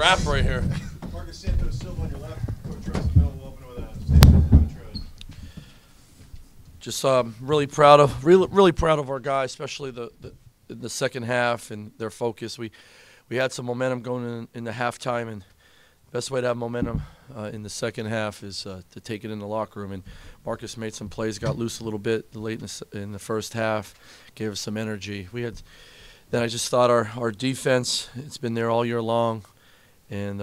wrap right here. Marcus Santos Silva on your left, Coach Russ in the middle, open with a statement from Coach Rose. Just really proud of our guys, especially in the second half and their focus. We had some momentum going in the halftime, and the best way to have momentum in the second half is to take it in the locker room. And Marcus made some plays, got loose a little bit late in the first half, gave us some energy. Then I just thought our defense, it's been there all year long, and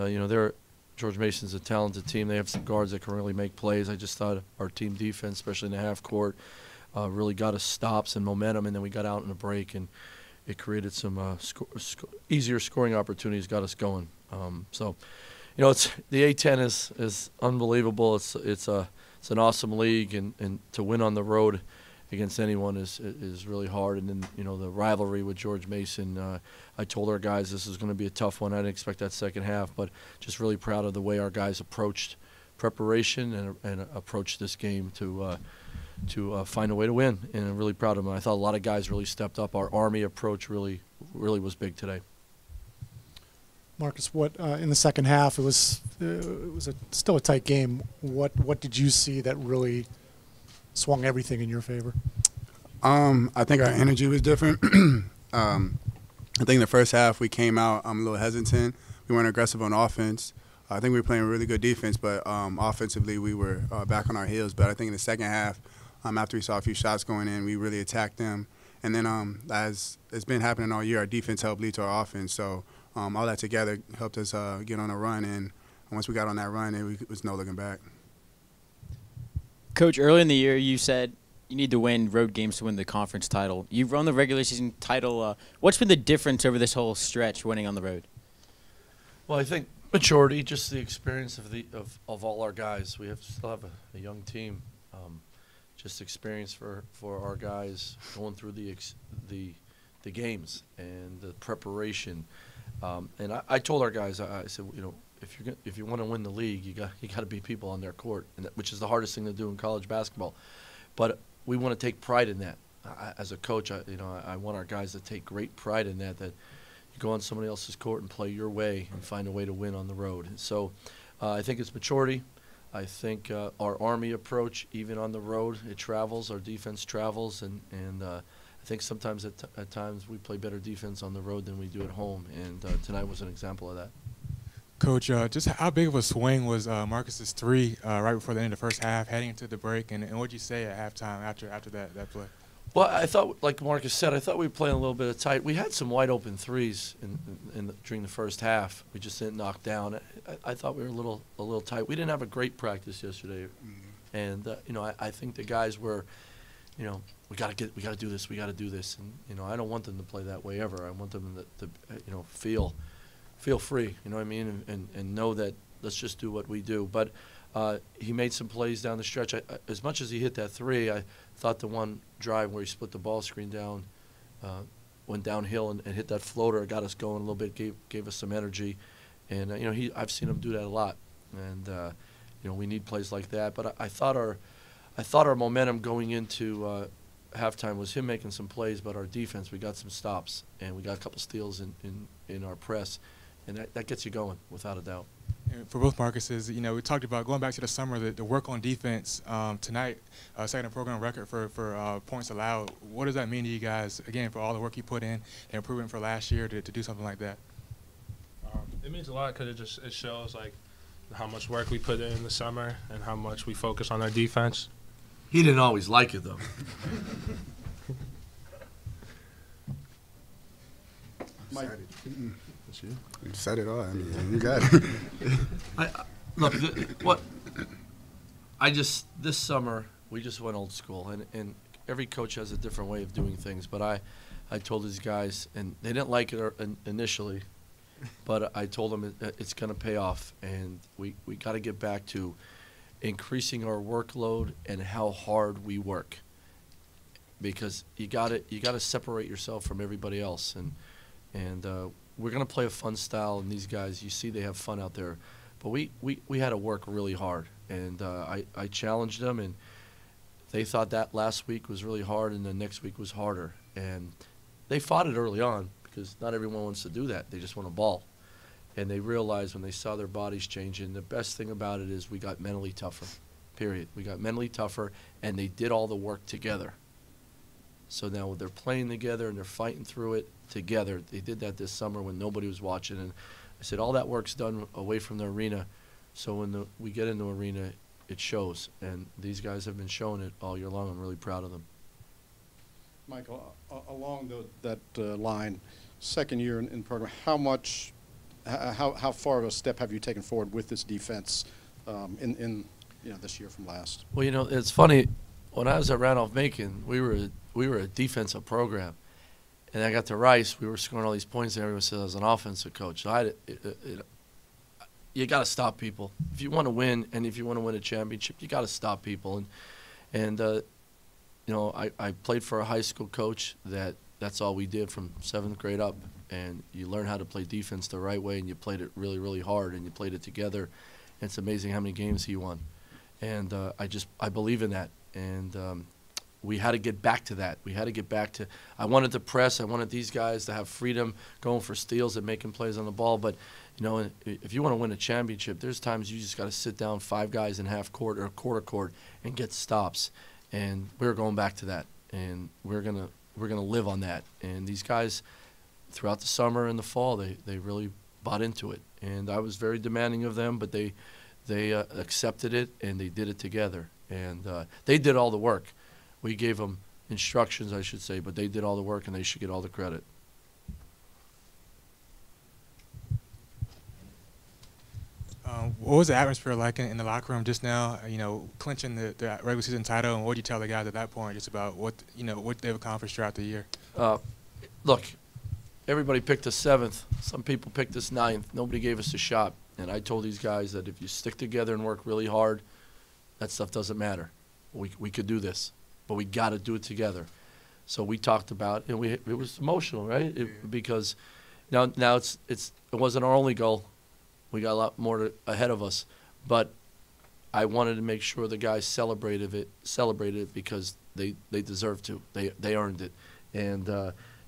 George Mason's a talented team. They have some guards that can really make plays. I just thought our team defense, especially in the half court, really got us stops and momentum, and then we got out in a break, and it created some easier scoring opportunities, got us going. It's the A-10 is unbelievable. It's an awesome league, and to win on the road against anyone is really hard. And then the rivalry with George Mason. I told our guys this is going to be a tough one. I didn't expect that second half, but just really proud of the way our guys approached preparation and approached this game to find a way to win. And I'm really proud of them. I thought a lot of guys really stepped up. Our Army approach really was big today. Marcus, what in the second half? It was still a tight game. What did you see that really swung everything in your favor? I think our energy was different. I think in the first half we came out a little hesitant. We weren't aggressive on offense. I think we were playing really good defense, but offensively we were back on our heels. But I think in the second half, after we saw a few shots going in, we really attacked them. And then as it's been happening all year, our defense helped lead to our offense. So all that together helped us get on a run. And once we got on that run, it was no looking back. Coach, early in the year you said you need to win road games to win the conference title. You've won the regular season title. What's been the difference over this whole stretch winning on the road? Well, I think maturity, just the experience of all our guys. We still have a young team. Just experience for our guys going through the games and the preparation. And I told our guys, I said, if you want to win the league, you got to beat people on their court, which is the hardest thing to do in college basketball. But we want to take pride in that. As a coach, I want our guys to take great pride in that you go on somebody else's court and play your way and find a way to win on the road. And so I think it's maturity. I think our Army approach, even on the road, it travels. Our defense travels, and I think sometimes at times we play better defense on the road than we do at home. And tonight was an example of that. Coach, just how big of a swing was Marcus's three right before the end of the first half, heading into the break, and what did you say at halftime after that play? Well, I thought, like Marcus said, I thought we were playing a little bit of tight. We had some wide open threes during the first half. We just didn't knock down. I thought we were a little tight. We didn't have a great practice yesterday, and I think the guys were, we got to do this, and I don't want them to play that way ever. I want them to feel free, you know what I mean, and know that let's just do what we do. But he made some plays down the stretch. As much as he hit that three, I thought the one drive where he split the ball screen down, went downhill and hit that floater, got us going a little bit, gave us some energy. And, I've seen him do that a lot. And, we need plays like that. But I thought our momentum going into halftime was him making some plays, but our defense, we got some stops, and we got a couple steals in our press. And that gets you going, without a doubt. And for both Marcuses, we talked about going back to the summer, the work on defense. Tonight, second program record for points allowed. What does that mean to you guys, again, for all the work you put in and improvement for last year to do something like that? It means a lot because it shows like how much work we put in the summer and how much we focus on our defense. He didn't always like it, though. Mike. You said it all. I mean, you got it. This summer, we just went old school, and every coach has a different way of doing things. But I told these guys, and they didn't like it initially, but I told them it's going to pay off, and we got to get back to increasing our workload and how hard we work, because you got to separate yourself from everybody else, and we're going to play a fun style, and these guys, you see they have fun out there. But we had to work really hard, and I challenged them, and they thought that last week was really hard and the next week was harder. And they fought it early on because not everyone wants to do that. They just want to ball. and they realized when they saw their bodies changing, the best thing about it is we got mentally tougher, period. We got mentally tougher, and they did all the work together. So now they're playing together and they're fighting through it together. They did that this summer when nobody was watching, and I said all that work's done away from the arena, so when we get in the arena, it shows, and these guys have been showing it all year long. I'm really proud of them. Michael, along that line, second year in the program, how far of a step have you taken forward with this defense in this year from last? Well, it's funny. When I was at Randolph-Macon, we were a defensive program, and I got to Rice. We were scoring all these points, and everyone said I was an offensive coach. So you got to stop people if you want to win, and if you want to win a championship, you got to stop people. And I played for a high school coach that's all we did from 7th grade up, and you learn how to play defense the right way, and you played it really, really hard, and you played it together. And it's amazing how many games he won, and I believe in that. And we had to get back to that. We had to get back to – I wanted to press. I wanted these guys to have freedom going for steals and making plays on the ball. But, if you want to win a championship, there's times you just got to sit down 5 guys in half court or quarter court and get stops. And we're going back to that. And we're gonna live on that. And these guys, throughout the summer and the fall, they really bought into it. And I was very demanding of them, but they accepted it, and they did it together. And they did all the work. We gave them instructions, I should say, but they did all the work, and they should get all the credit. What was the atmosphere like in the locker room just now? Clinching the regular season title, and what did you tell the guys at that point, just about what they've accomplished throughout the year? Look, everybody picked us 7th. Some people picked us 9th. Nobody gave us a shot. And I told these guys that if you stick together and work really hard, that stuff doesn't matter. We could do this, but we got to do it together. So we talked about, and it was emotional, right? Because now it wasn't our only goal. We got a lot more ahead of us, but I wanted to make sure the guys celebrated it because they deserved to. They earned it, and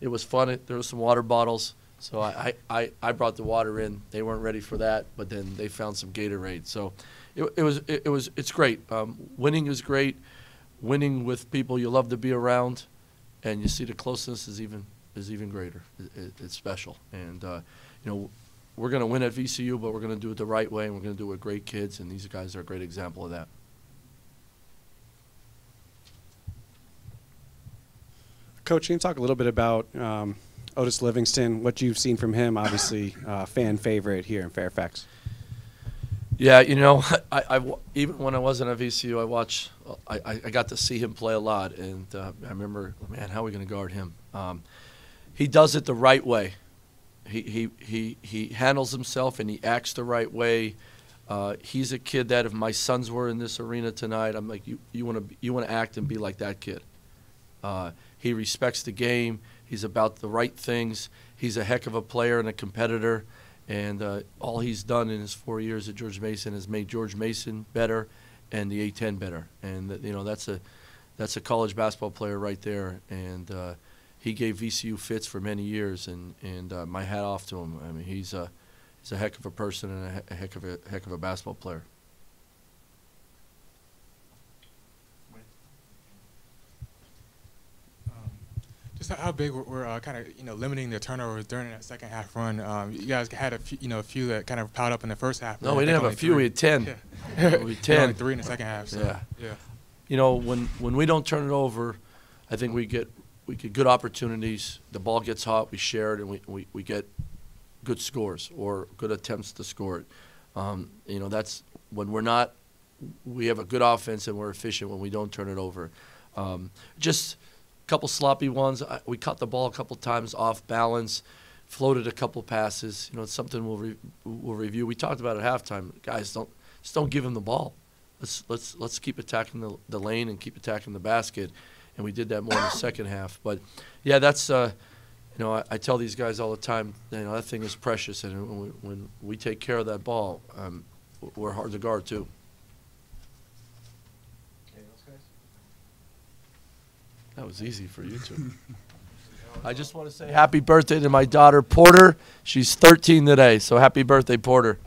it was fun. There were some water bottles, so I brought the water in. They weren't ready for that, but then they found some Gatorade. So it's great. Winning is great. Winning with people you love to be around, and you see the closeness is even greater. It's special, and we're going to win at VCU, but we're going to do it the right way, and we're going to do it with great kids, and these guys are a great example of that. Coach, can you talk a little bit about Otis Livingston, what you've seen from him, obviously fan favorite here in Fairfax? Yeah, I even when I wasn't at VCU, I got to see him play a lot, and I remember, man, how are we going to guard him? He does it the right way. He handles himself and he acts the right way. He's a kid that if my sons were in this arena tonight, I'm like, you want to act and be like that kid. He respects the game. He's about the right things. He's a heck of a player and a competitor. And all he's done in his 4 years at George Mason has made George Mason better and the A-10 better. And that's a college basketball player right there. And he gave VCU fits for many years, and my hat off to him. I mean, he's a heck of a person and a heck of a basketball player. Just how big we're kind of limiting the turnovers during that second half run. You guys had a few that kind of piled up in the first half. No, we didn't have a few. We had 10. Yeah. We had 10. Only 3 in the second half. So, yeah. When we don't turn it over, I think we get good opportunities. The ball gets hot, we share it, and we get good scores or good attempts to score it. That's when we have a good offense and we're efficient when we don't turn it over. Just a couple sloppy ones. We caught the ball a couple times off balance, floated a couple passes. It's something we'll review. We talked about at halftime. Guys, don't give him the ball. Let's keep attacking the lane and keep attacking the basket. And we did that more in the second half. But, yeah, that's I tell these guys all the time, that thing is precious. And when we take care of that ball, we're hard to guard, too. Okay, those guys? That was easy for you two. I just want to say happy birthday to my daughter, Porter. She's 13 today, so happy birthday, Porter.